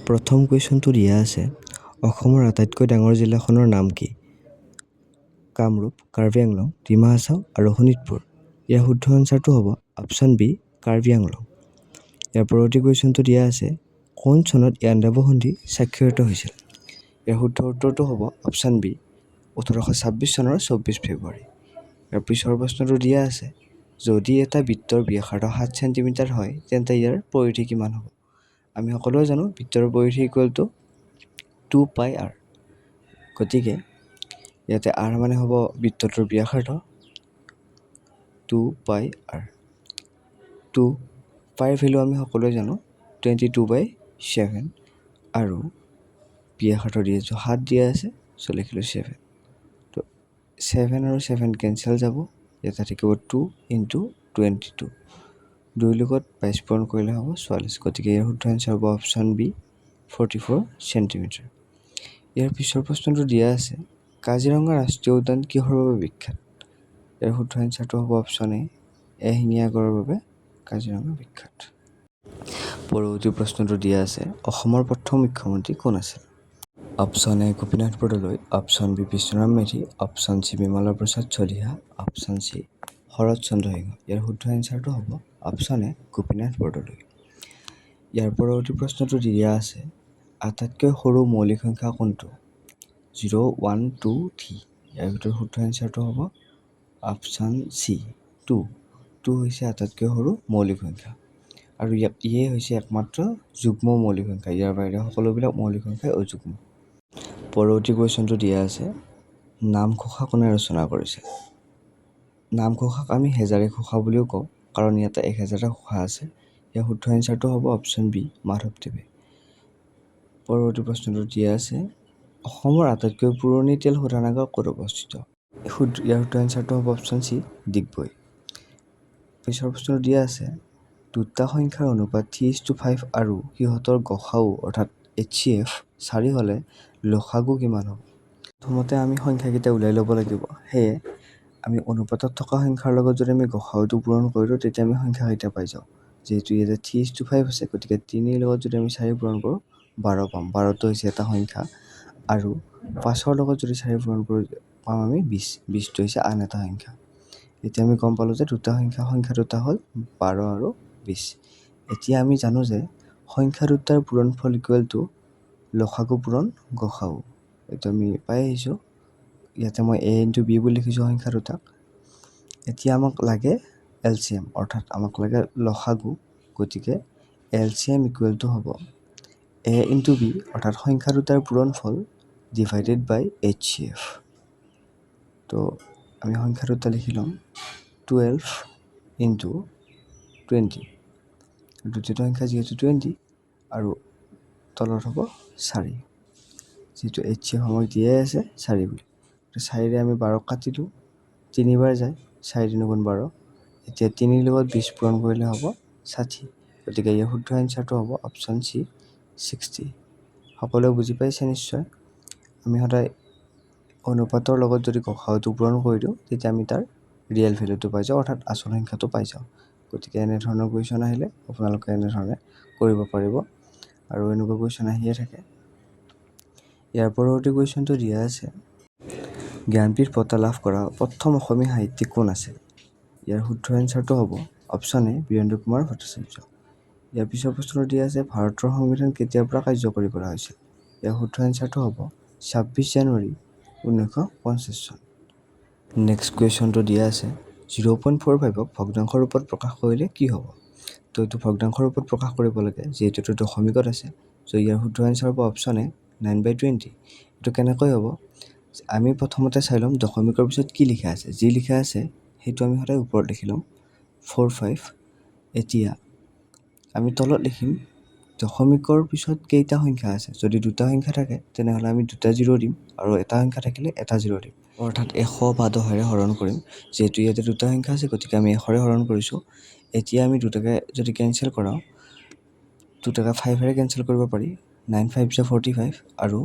প্ৰথম কুৱেশ্যনটো দিয়া আছে অসমৰ আটাইতকৈ ডাঙৰ জিলাখনৰ নাম কি? কামৰূপ, কাৰ্বি আংলং, ডিমা হাছাও আৰু শোণিতপুৰ। ইয়াৰ শুদ্ধ এনচাৰটো হ'ব অপশ্যন বি কাৰ্বি আংলং। ইয়াৰ পৰৱৰ্তী কুৱেশ্যনটো দিয়া আছে কোন চনত ইয়াণ্ডাবু সন্ধি স্বাক্ষৰিত হৈছিল? ইয়াৰ শুদ্ধ উত্তৰটো হ'ব অপশ্যন বি 1826 চনৰ 24 ফেব্ৰুৱাৰী। ইয়াৰ পিছৰ প্ৰশ্নটো দিয়া আছে যদি এটা বৃত্তৰ ব্যাসাৰ্ধ 7 চেণ্টিমিটাৰ হয় তেন্তে ইয়াৰ পৰিধি কিমান হ'ব? আমি সকলোৱে জানো বৃত্তৰ পৰিধি ইকুৱেল টু 2πr। গতিকে ইয়াতে r মানে হ'ব বৃত্তটোৰ ব্যাসাৰ্ধ 2πr। 2πৰ ভেলু আমি সকলোৱে জানো 22/7 আৰু ব্যাসাৰ্ধ দি আছোঁ 7 দিয়া আছে লিখিলোঁ 7। তো 7 আৰু 7 কেঞ্চেল যাব, ইয়াতে থাকিব 2 × 22। 2 লগত 22 পূৰণ কৰিলে হ'ব 44। গতিকে ইয়াৰ শুদ্ধ এনচাৰ হ'ব অপশ্যন বি 44 চেণ্টিমিটাৰ। ইয়াৰ পিছৰ প্ৰশ্নটো দিয়া আছে কাজিৰঙা ৰাষ্ট্ৰীয় উদ্যান কিহৰ বাবে বিখ্যাত? ইয়াৰ শুদ্ধ এনচাৰটো হ'ব অপশ্যন এ এশিঙীয়া গঁড়ৰ বাবে কাজিৰঙা বিখ্যাত। পৰৱৰ্তী প্ৰশ্নটো দিয়া আছে অসমৰ প্ৰথম মুখ্যমন্ত্ৰী কোন আছিল? Option A Gopinath Bordoloi, option B Bishnuram Medhi, option C Bimala Prasad Chaliha, option C Sarat Chandra Sinha. ইয়াৰ শুদ্ধ এনচাৰটো হ'ব অপশ্যন এ গোপীনাথ বৰদলৈ। ইয়াৰ পৰৱৰ্তী প্ৰশ্নটো দিয়া আছে আটাইতকৈ সৰু মৌলিক সংখ্যা কোনটো? 0, 1, 2, 3। ইয়াৰ ভিতৰত শুদ্ধ এনচাৰটো হ'ব অপশ্যন চি 2। 2 হৈছে আটাইতকৈ সৰু মৌলিক সংখ্যা আৰু ইয়ে হৈছে একমাত্ৰ যুগ্ম মৌলিক সংখ্যা। ইয়াৰ বাহিৰে সকলোবিলাক মৌলিক সংখ্যাই অযুগ্ম। পৰৱৰ্তী কুৱেশ্যনটো দিয়া আছে নামঘোষা কোনে ৰচনা কৰিছিল? নামঘোষাক আমি হেজাৰী ঘোষা বুলিও কওঁ কাৰণ ইয়াতে 1000টা ঘোষা আছে। ইয়াৰ শুদ্ধ এনচাৰটো হ'ব অপশ্যন বি মাধৱদেৱে। পৰৱৰ্তী প্ৰশ্নটো দিয়া আছে অসমৰ আটাইতকৈ পুৰণি তেল শোধনাগাৰ ক'ত অৱস্থিত? ইয়াৰ শুদ্ধ এনচাৰটো হ'ব অপশ্যন চি ডিগবৈ। পিছৰ প্ৰশ্নটো দিয়া আছে দুটা সংখ্যাৰ অনুপাত 3:5 আৰু সিহঁতৰ গসাউ অৰ্থাৎ HCF 4 হ'লে লসাগু কিমান হ'ব? প্ৰথমতে আমি সংখ্যাকেইটা উলিয়াই ল'ব লাগিব। সেয়ে আমি অনুপাতত থকা সংখ্যাৰ লগত যদি আমি গসাউটো পূৰণ কৰি দিওঁ তেতিয়া আমি সংখ্যাকেইটা পাই যাওঁ। যিহেতু ইয়াতে 3:5 আছে গতিকে 3ৰ লগত যদি আমি 4 পূৰণ কৰোঁ 12 পাম। 12টো হৈছে এটা সংখ্যা আৰু 5ৰ লগত যদি 4 পূৰণ কৰোঁ পাম আমি 20। 20টো হৈছে আন এটা সংখ্যা। এতিয়া আমি গম পালোঁ যে সংখ্যা দুটা হ'ল 12 আৰু 20। এতিয়া আমি জানো যে সংখ্যা দুটাৰ পূৰণফল ইকুৱেল টু লসাগু পূৰণ গসাউ। এইটো আমি পাই আহিছোঁ। ইয়াতে মই a × b বুলি লিখিছোঁ সংখ্যা দুটাক। এতিয়া আমাক লাগে LCM অৰ্থাৎ আমাক লাগে লসাগু। গতিকে LCM ইকুৱেল টু হ'ব a × b অৰ্থাৎ সংখ্যা দুটাৰ পূৰণফল ডিভাইডেড বাই HCF। তো আমি সংখ্যা দুটা লিখি ল'ম 12 × 20। দ্বিতীয় সংখ্যা যিহেতু 20 আৰু তলত হ'ব 4। যিহেতু HCF আমাক দিয়াই আছে 4 বুলি। 4ৰে আমি 12ক কাটিলোঁ 3 বাৰ যায় 4 × 3 = 12। এতিয়া 3ৰ লগত 20 পূৰণ কৰিলে হ'ব 60। গতিকে ইয়াৰ শুদ্ধ এনচাৰটো হ'ব অপশ্যন চি 60। সকলোৱে বুজি পাইছে নিশ্চয়। আমি সদায় অনুপাতৰ লগত যদি গসাউটো পূৰণ কৰি দিওঁ তেতিয়া আমি তাৰ ৰিয়েল ভেলুটো পাই যাওঁ অৰ্থাৎ আচল সংখ্যাটো পাই যাওঁ। গতিকে এনেধৰণৰ কুৱেশ্যন আহিলে আপোনালোকে এনেধৰণে কৰিব পাৰিব আৰু এনেকুৱা কুৱেশ্যন আহিয়ে থাকে। ইয়াৰ পৰৱৰ্তী কুৱেশ্যনটো দিয়া আছে জ্ঞানপীঠ বঁটা লাভ কৰা প্ৰথম অসমীয়া সাহিত্যিক কোন আছিল? ইয়াৰ শুদ্ধ এনচাৰটো হ'ব অপশ্যন এ বীৰেন্দ্ৰ কুমাৰ ভট্টাচাৰ্য। ইয়াৰ পিছৰ প্ৰশ্নটো দিয়া আছে ভাৰতৰ সংবিধান কেতিয়াৰ পৰা কাৰ্যকৰী কৰা হৈছিল? ইয়াৰ শুদ্ধ এনচাৰটো হ'ব 26 জানুৱাৰী 1950 চন। নেক্সট কুৱেশ্যনটো দিয়া আছে 0.45ক ভগ্নাংশ ৰূপত প্ৰকাশ কৰিলে কি হ'ব? তো এইটো ভগ্নাংশ ৰূপত প্ৰকাশ কৰিব লাগে যিহেতু এইটো দশমিকত আছে। চ' ইয়াৰ শুদ্ধ এনচাৰ হ'ব অপশ্যন এ 9/20। এইটো কেনেকৈ হ'ব? আমি প্ৰথমতে চাই ল'ম দশমিকৰ পিছত কি লিখা আছে। যি লিখা আছে সেইটো আমি সদায় ওপৰত লিখি ল'ম 45। এতিয়া আমি তলত লিখিম দশমিকৰ পিছত কেইটা সংখ্যা আছে। যদি দুটা সংখ্যা থাকে তেনেহ'লে আমি 2টা 0 দিম আৰু এটা সংখ্যা থাকিলে এটা 0 দিম অৰ্থাৎ 100 বা 10ৰে হৰণ কৰিম। যিহেতু ইয়াতে দুটা সংখ্যা আছে গতিকে আমি 100ৰে হৰণ কৰিছোঁ। এতিয়া আমি দুটাকে যদি কেঞ্চেল কৰাওঁ 2টাকে 5ৰে কেঞ্চেল কৰিব পাৰি। 9 × 5 = 45 আৰু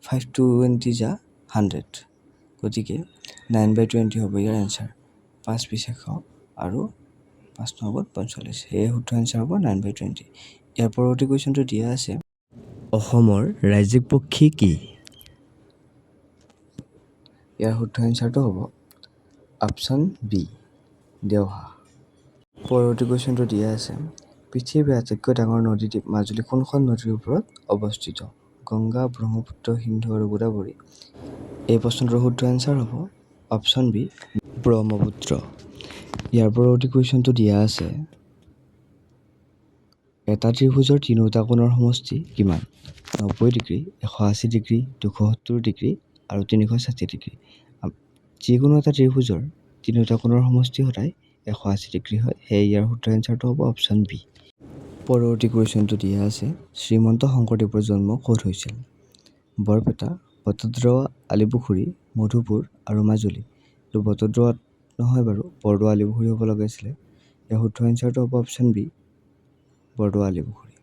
5 × 20 = 100। গতিকে 9/20 হ'ব ইয়াৰ এনচাৰ। 5 × 20 = 100 আৰু 5 × 9 = 45। সেয়ে শুদ্ধ এনচাৰ হ'ব 9/20। ইয়াৰ পৰৱৰ্তী কুৱেশ্যনটো দিয়া আছে অসমৰ ৰাজ্যিক পক্ষী কি? ইয়াৰ শুদ্ধ এনচাৰটো হ'ব অপশ্যন বি দেওহাঁহ। পৰৱৰ্তী কুৱেশ্যনটো দিয়া আছে পৃথিৱীৰ আটাইতকৈ ডাঙৰ নদীদ্বীপ মাজুলী কোনখন নদীৰ ওপৰত অৱস্থিত? গংগা, ব্ৰহ্মপুত্ৰ, সিন্ধু আৰু গোদাবৰী। এই প্ৰশ্নটোৰ শুদ্ধ এনচাৰ হ'ব অপশ্যন বি ব্ৰহ্মপুত্ৰ। ইয়াৰ পৰৱৰ্তী কুৱেশ্যনটো দিয়া আছে এটা ত্ৰিভুজৰ তিনিওটা কোণৰ সমষ্টি কিমান? 90 ডিগ্ৰী, 180 ডিগ্ৰী, 270 ডিগ্ৰী আৰু 360 ডিগ্ৰী। যিকোনো এটা ত্ৰিভুজৰ তিনিওটা কোণৰ সমষ্টি সদায় 180 ডিগ্ৰী হয়, সেয়ে ইয়াৰ শুদ্ধ এনচাৰটো হ'ব অপশ্যন বি। পৰৱৰ্তী কুৱেশ্যনটো দিয়া আছে শ্ৰীমন্ত শংকৰদেৱৰ জন্ম ক'ত হৈছিল? বৰপেটা, বটদ্ৰৱা, আলিপুখুৰী, মধুপুৰ আৰু মাজুলী। এইটো বটদ্ৰৱাত নহয় বাৰু, বৰদোৱা আলিপুখুৰী হ'ব লগাইছিলে। ইয়াৰ শুদ্ধ এনচাৰটো হ'ব অপশ্যন বি বৰদোৱা আলিপুখুৰী।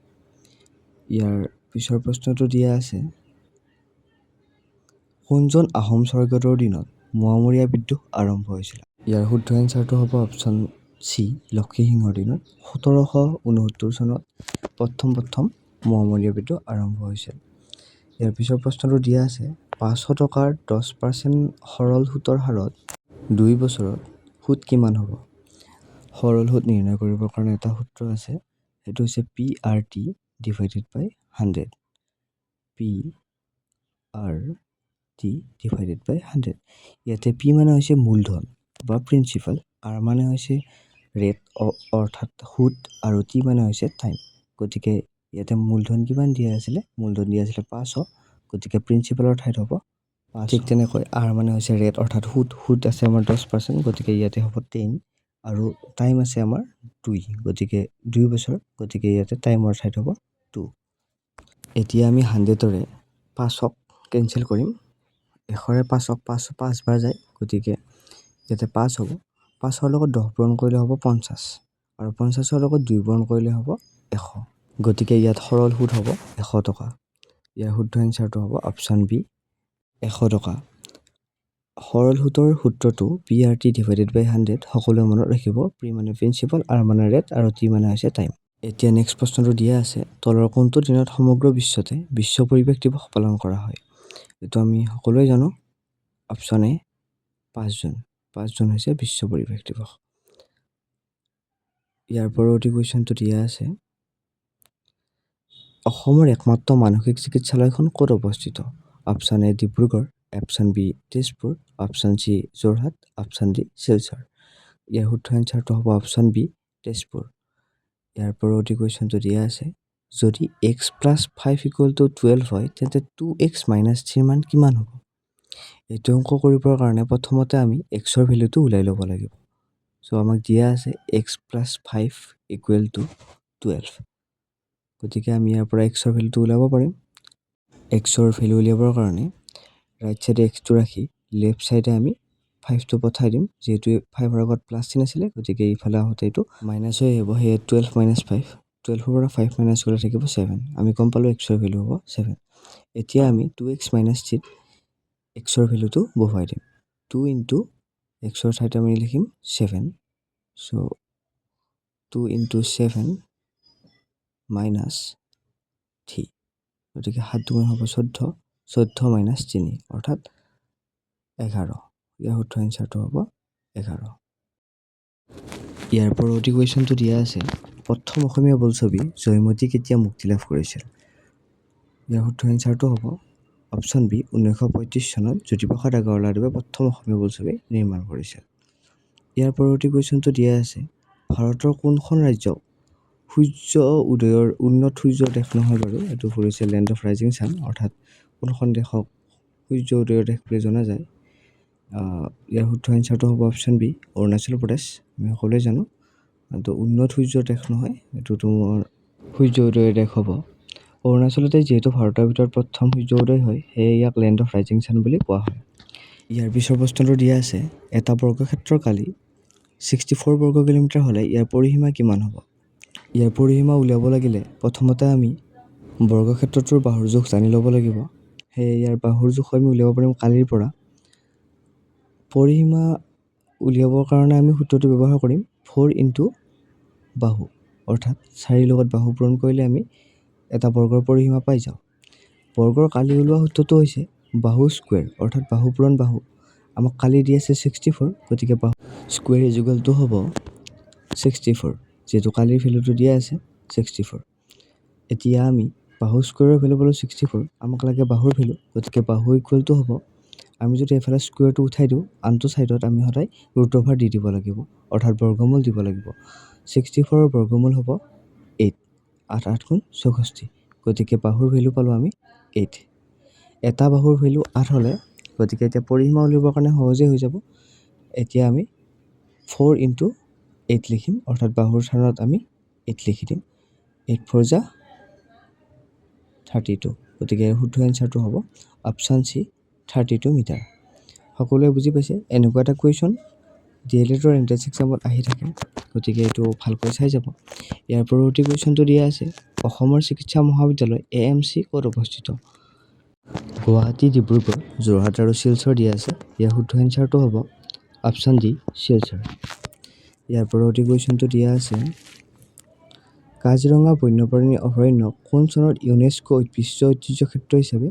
ইয়াৰ পিছৰ প্ৰশ্নটো দিয়া আছে কোনজন আহোম স্বৰ্গদেউৰ দিনত মোৱামৰীয়া বিদ্ৰোহ আৰম্ভ হৈছিল? ইয়াৰ শুদ্ধ এনচাৰটো হ'ব অপশ্যন চি লক্ষ্মীসিংহৰ দিনত 1769 চনত প্ৰথম মোৱামৰীয়া বিদ্ৰোহ আৰম্ভ হৈছিল। ইয়াৰ পিছৰ প্ৰশ্নটো দিয়া আছে 500 টকাৰ 10% সৰল সুতৰ হাৰত 2 বছৰত সুত কিমান হ'ব? সৰল সুত নিৰ্ণয় কৰিবৰ কাৰণে এটা সূত্ৰ আছে, সেইটো হৈছে PRT ডিভাইডেড বাই 100। PRT ডিভাইডেড বাই 100। ইয়াতে P মানে হৈছে মূলধন বা প্ৰিন্সিপাল, R মানে হৈছে ৰেট অৰ্থাৎ সুত আৰু T মানে হৈছে টাইম। গতিকে ইয়াতে মূলধন কিমান দিয়া আছিলে? মূলধন দিয়া আছিলে 500, গতিকে প্ৰিন্সিপালৰ ঠাইত হ'ব 500। ঠিক তেনেকৈ R মানে হৈছে ৰেট অৰ্থাৎ সুত আছে আমাৰ 10%, গতিকে ইয়াতে হ'ব 10 আৰু টাইম আছে আমাৰ 2, গতিকে 2 বছৰ, গতিকে ইয়াতে টাইমৰ ঠাইত হ'ব 2। এতিয়া আমি 100ৰে 5ক কেনচেল কৰিম। 100ৰে 5ক 5 বাৰ যায়, গতিকে ইয়াতে 5 হ'ব। 5ৰ লগত 10 পূৰণ কৰিলে হ'ব 50 আৰু 50ৰ লগত 2 পূৰণ কৰিলে হ'ব 100, গতিকে ইয়াত সৰল সুত হ'ব 100 টকা। ইয়াৰ শুদ্ধ এনচাৰটো হ'ব অপশ্যন বি 100 টকা। সৰল সুতৰ সূত্ৰটো PRT ডিভাইডেড বাই 100 সকলোৱে মনত ৰাখিব। P মানে প্ৰিন্সিপাল, R মানে ৰেট আৰু T মানে হৈছে টাইম। এতিয়া নেক্সট প্ৰশ্নটো দিয়া আছে তলৰ কোনটো দিনত সমগ্ৰ বিশ্বতে বিশ্ব পৰিৱেশ দিৱস পালন কৰা হয়? এইটো আমি সকলোৱে জানো, অপশ্যন এ 5 জুন। 5 জুন হৈছে বিশ্ব পৰিৱেশ দিৱস। ইয়াৰ পৰৱৰ্তী কুৱেশ্যনটো দিয়া আছে অসমৰ একমাত্ৰ মানসিক চিকিৎসালয়খন ক'ত অৱস্থিত? Option A Dibrugarh, option B Tezpur, option C Jorhat, option D Silchar. ইয়াৰ শুদ্ধ এনচাৰটো হ'ব অপশ্যন বি তেজপুৰ। ইয়াৰ পৰৱৰ্তী কুৱেশ্যনটো দিয়া আছে যদি x + 5 = 12 হয় তেন্তে 2x - 3 মান কিমান হ'ব? এইটো অংক কৰিবৰ কাৰণে প্ৰথমতে আমি xৰ ভেলুটো ওলাই ল'ব লাগিব। চ' আমাক দিয়া আছে x + 5 = 12, গতিকে আমি ইয়াৰ পৰা xৰ ভেলুটো ওলাব পাৰিম। xৰ ভেলু উলিয়াবৰ কাৰণে ৰাইট চাইডে xটো ৰাখি লেফ্ট চাইডে আমি 5টো পঠাই দিম। যিহেতু 5ৰ আগত প্লাছ চিন আছিলে, গতিকে এইফালে আহোঁতে এইটো মাইনাছ হৈ আহিব, সেয়ে 12 - 5। 12ৰ পৰা 5 মাইনাছ কৰিলে থাকিব 7। আমি গম পালোঁ xৰ ভেলু হ'ব 7। এতিয়া আমি 2x - 3 xৰ ভেলুটো বহুৱাই দিম। 2 * xৰ ঠাইত আমি লিখিম 7। চ' 2 * 7 - 3, গতিকে 7 × 2 হ'ব 14, 14 - 3 অৰ্থাৎ 11। ইয়াৰ শুদ্ধ এনচাৰটো হ'ব 11। ইয়াৰ পৰৱৰ্তী কুৱেশ্যনটো দিয়া আছে প্ৰথম অসমীয়া বোলছবি জয়মতী কেতিয়া মুক্তি লাভ কৰিছিল? ইয়াৰ শুদ্ধ এনচাৰটো হ'ব অপশ্যন বি 1935 চনত জ্যোতিপ্ৰসাদ আগৰৱালাদেৱে প্ৰথম অসমীয়া বোলছবি নিৰ্মাণ কৰিছিল। ইয়াৰ পৰৱৰ্তী কুৱেশ্যনটো দিয়া আছে ভাৰতৰ কোনখন ৰাজ্যক সূৰ্য উদয়ৰ উন্নত সূৰ্যৰ দেশ নহয় বাৰু, এইটো হৈছে লেণ্ড অফ ৰাইজিং ছান, অৰ্থাৎ কোনখন দেশক সূৰ্য উদয়ৰ দেশ বুলি জনা যায়? ইয়াৰ শুদ্ধ এনচাৰটো হ'ব অপশ্যন বি অৰুণাচল প্ৰদেশ। আমি সকলোৱে জানো এইটো উন্নত সূৰ্যৰ দেশ নহয়, এইটো তোমাৰ সূৰ্য উদয়ৰ দেশ হ'ব। অৰুণাচলতে যিহেতু ভাৰতৰ ভিতৰত প্ৰথম সূৰ্য উদয় হয়, সেয়ে ইয়াক লেণ্ড অফ ৰাইজিং ছান বুলি কোৱা হয়। ইয়াৰ পিছৰ প্ৰশ্নটো দিয়া আছে এটা বৰ্গক্ষেত্ৰৰ কালি 64 বৰ্গ কিলোমিটাৰ হ'লে ইয়াৰ পৰিসীমা কিমান হ'ব? ইয়াৰ পৰিসীমা উলিয়াব লাগিলে প্ৰথমতে আমি বৰ্গক্ষেত্ৰটোৰ বাহুৰ জোখ জানি ল'ব লাগিব। সেয়ে ইয়াৰ বাহুৰ জোখ আমি উলিয়াব পাৰিম কালিৰ পৰা। পৰিসীমা উলিয়াবৰ কাৰণে আমি সূত্ৰটো ব্যৱহাৰ কৰিম 4 × বাহু, অৰ্থাৎ 4ৰ লগত বাহু পূৰণ কৰিলে আমি এটা বৰ্গৰ পৰিসীমা পাই যাওঁ। বৰ্গৰ কালি ওলোৱা সূত্ৰটো হৈছে বাহু স্কুৱেৰ অৰ্থাৎ বাহু পূৰণ বাহু। আমাক কালি দি আছে 64, গতিকে বাহু স্কুৱেৰ ইজুকেলটো হ'ব 64, যিহেতু কালিৰ ভেলুটো দিয়া আছে 64। এতিয়া আমি বাহু স্কুৱেৰৰ ভেলু পালোঁ 64, আমাক লাগে বাহুৰ ভেলু, গতিকে বাহু ইকুৱেলটো হ'ব, আমি যদি এফালে স্কুৱেৰটো উঠাই দিওঁ আনটো ছাইডত আমি সদায় ৰুট অভাৰ দি দিব লাগিব, অৰ্থাৎ বৰ্গমূল দিব লাগিব। 64ৰ বৰ্গমূল হ'ব 8, 8 8 গুণ 64, গতিকে বাহুৰ ভেলু পালোঁ আমি 8। এটা বাহুৰ ভেলু 8 হ'লে, গতিকে এতিয়া পৰিসীমা উলিয়াবৰ কাৰণে সহজেই হৈ যাব। এতিয়া আমি 4 × 8 লিখিম, অৰ্থাৎ বাহুৰ স্থানত আমি 8 লিখি দিম। 8 4 = 32, গতিকে শুদ্ধ এনচাৰটো হ'ব অপশ্যন চি 32 মিটাৰ। সকলোৱে বুজি পাইছে? এনেকুৱা এটা কুৱেশ্যন DLEDৰ এন্ট্ৰেন্স এক্সামত আহি থাকে, গতিকে এইটো ভালকৈ চাই যাব। ইয়াৰ পৰৱৰ্তী কুৱেশ্যনটো দিয়া আছে, অসমৰ চিকিৎসা মহাবিদ্যালয় AMC ক'ত অৱস্থিত? গুৱাহাটী, ডিব্ৰুগড়, যোৰহাট আৰু শিলচৰ দিয়া আছে। ইয়াৰ শুদ্ধ এনচাৰটো হ'ব অপশ্যন ডি শিলচৰ। ইয়াৰ পৰৱৰ্তী কুৱেশ্যনটো দিয়া আছে, কাজিৰঙা বন্যপ্ৰাণী অভয়াৰণ্য কোন চনত ইউনেস্কো বিশ্ব ঐতিহ্য ক্ষেত্ৰ হিচাপে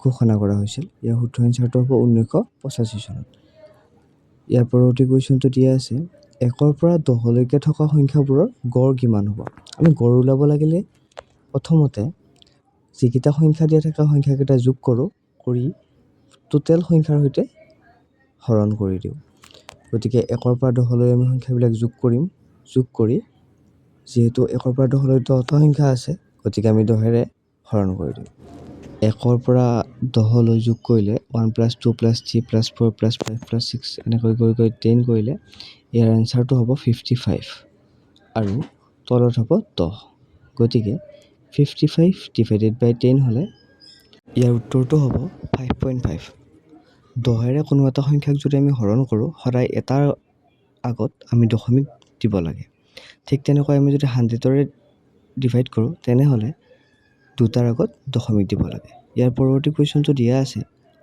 ঘোষণা কৰা হৈছিল? ইয়াৰ শুদ্ধ এনচাৰটো হ'ব 1985 চনত। ইয়াৰ পৰৱৰ্তী কুৱেশ্যনটো দিয়া আছে, 1ৰ পৰা 10লৈকে থকা সংখ্যাবোৰৰ গড় কিমান হ'ব? আমি গড় ওলাব লাগিলে প্ৰথমতে যিকেইটা সংখ্যা দিয়া থকা সংখ্যাকেইটা যোগ কৰোঁ, কৰি টোটেল সংখ্যাৰ সৈতে হৰণ কৰি দিওঁ। গতিকে 1ৰ পৰা 10লৈ আমি সংখ্যাবিলাক যোগ কৰিম, যোগ কৰি যিহেতু 1ৰ পৰা 10লৈ 10টা সংখ্যা আছে, গতিকে আমি 10ৰে হৰণ কৰি দিওঁ। 1ৰ পৰা 10লৈ যোগ কৰিলে 1 + 2 + 3 + 4 + 5 + 6 এনেকৈ গৈ 10 কৰিলে ইয়াৰ এনচাৰটো হ'ব 55 আৰু তলত হ'ব 10, গতিকে 55 / 10 হ'লে ইয়াৰ উত্তৰটো হ'ব 5.5। 10ৰে কোনো এটা সংখ্যাক যদি আমি হৰণ কৰোঁ, সদায় এটাৰ আগত আমি দশমিক দিব লাগে। ঠিক তেনেকৈ আমি যদি 100ৰে ডিভাইড কৰোঁ, তেনেহ'লে দুটাৰ আগত দশমিক দিব লাগে। ইয়াৰ পৰৱৰ্তী কুৱেশ্যনটো দিয়া আছে,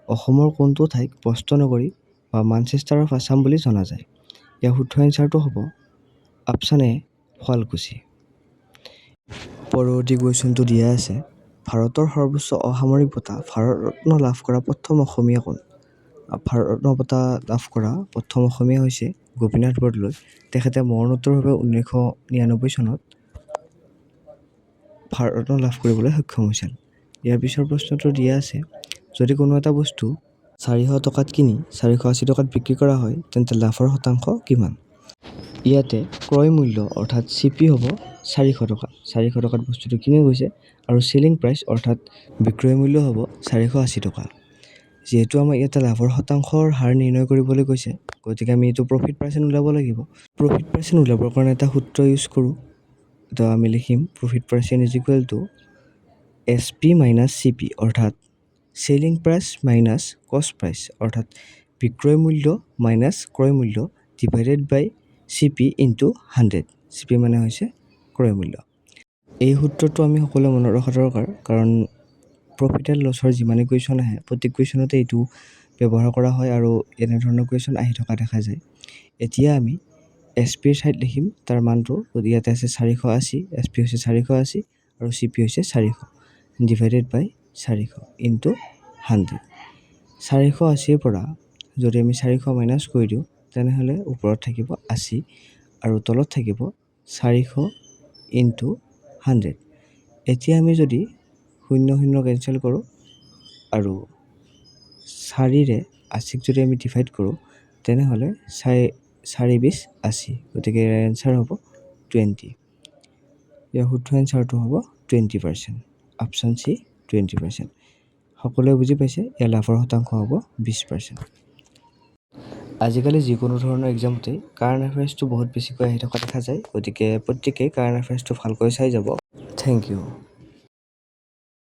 অসমৰ কোনটো ঠাইক বস্ত্ৰ নগৰী বা মানচেষ্টাৰ অফ আছাম বুলি জনা যায়? ইয়াৰ শুদ্ধ এনচাৰটো হ'ব অপশ্যন এ শুৱালকুছি। পৰৱৰ্তী কুৱেশ্যনটো দিয়া আছে, ভাৰতৰ সৰ্বোচ্চ অসামৰিক বঁটা ভাৰত ৰত্ন লাভ কৰা প্ৰথম অসমীয়া কোন? ভাৰত ৰত্ন বঁটা লাভ কৰা প্ৰথম অসমীয়া হৈছে গোপীনাথ বৰদলৈ। তেখেতে মৰণোত্তৰভাৱে 1999 চনত ভাৰত ৰত্ন লাভ কৰিবলৈ সক্ষম হৈছিল। ইয়াৰ পিছৰ প্ৰশ্নটো দিয়া আছে, যদি কোনো এটা বস্তু 400 টকাত কিনি 480 টকাত বিক্ৰী কৰা হয়, তেন্তে লাভৰ শতাংশ কিমান? ইয়াতে ক্ৰয় মূল্য অৰ্থাৎ CP হ'ব 400 টকা। 400 টকাত বস্তুটো কিনি গৈছে আৰু চেলিং প্ৰাইচ অৰ্থাৎ বিক্ৰয় মূল্য হ'ব 480 টকা। যিহেতু আমাৰ ইয়াতে লাভৰ শতাংশৰ হাৰ নিৰ্ণয় কৰিবলৈ কৈছে, গতিকে আমি এইটো প্ৰফিট পাৰ্চেণ্ট ওলাব লাগিব। প্ৰফিট পাৰ্চেণ্ট ওলাবৰ কাৰণে এটা সূত্ৰ ইউজ কৰোঁ। তো আমি লিখিম প্ৰফিট পাৰ্চেণ্ট = SP - CP, অৰ্থাৎ চেলিং প্ৰাইচ মাইনাছ কষ্ট প্ৰাইচ, অৰ্থাৎ বিক্ৰয় মূল্য মাইনাছ ক্ৰয় মূল্য ডিভাইডেড বাই CP × 100। CP মানে হৈছে ক্ৰয় মূল্য। এই সূত্ৰটো আমি সকলোৱে মনত ৰখা দৰকাৰ, কাৰণ প্ৰফিট এণ্ড লছৰ যিমানেই কুৱেশ্যন আহে, প্ৰত্যেক কুৱেশ্যনতে এইটো ব্যৱহাৰ কৰা হয় আৰু এনেধৰণৰ কুৱেশ্যন আহি থকা দেখা যায়। এতিয়া আমি SPৰ ঠাইত লিখিম তাৰ মানটো, ইয়াতে আছে 480, SP হৈছে 480 আৰু CP হৈছে 400, ডিভাইডেড বাই 400 × 100। 480ৰ পৰা যদি আমি 400 মাইনাছ কৰি দিওঁ, তেনেহ'লে ওপৰত থাকিব 80 আৰু তলত থাকিব 400 × 100। এতিয়া আমি যদি 0 0 কেনচেল কৰোঁ আৰু 4ৰে 80ক যদি আমি ডিভাইড কৰোঁ, তেনেহ'লে 4 × 20 = 80, গতিকে ইয়াৰ এনচাৰ হ'ব 20। ইয়াৰ শুদ্ধ এনচাৰটো হ'ব 20%, অপশ্যন চি 20%। সকলোৱে বুজি পাইছে? ইয়াৰ লাভৰ শতাংশ হ'ব 20%। আজিকালি যিকোনো ধৰণৰ এক্সামতে কাৰেণ্ট এফেয়াৰ্ছটো বহুত বেছিকৈ আহি থকা দেখা যায়, গতিকে প্ৰত্যেকেই কাৰেণ্ট এফেয়াৰ্ছটো ভালকৈ চাই যাব। Thank U.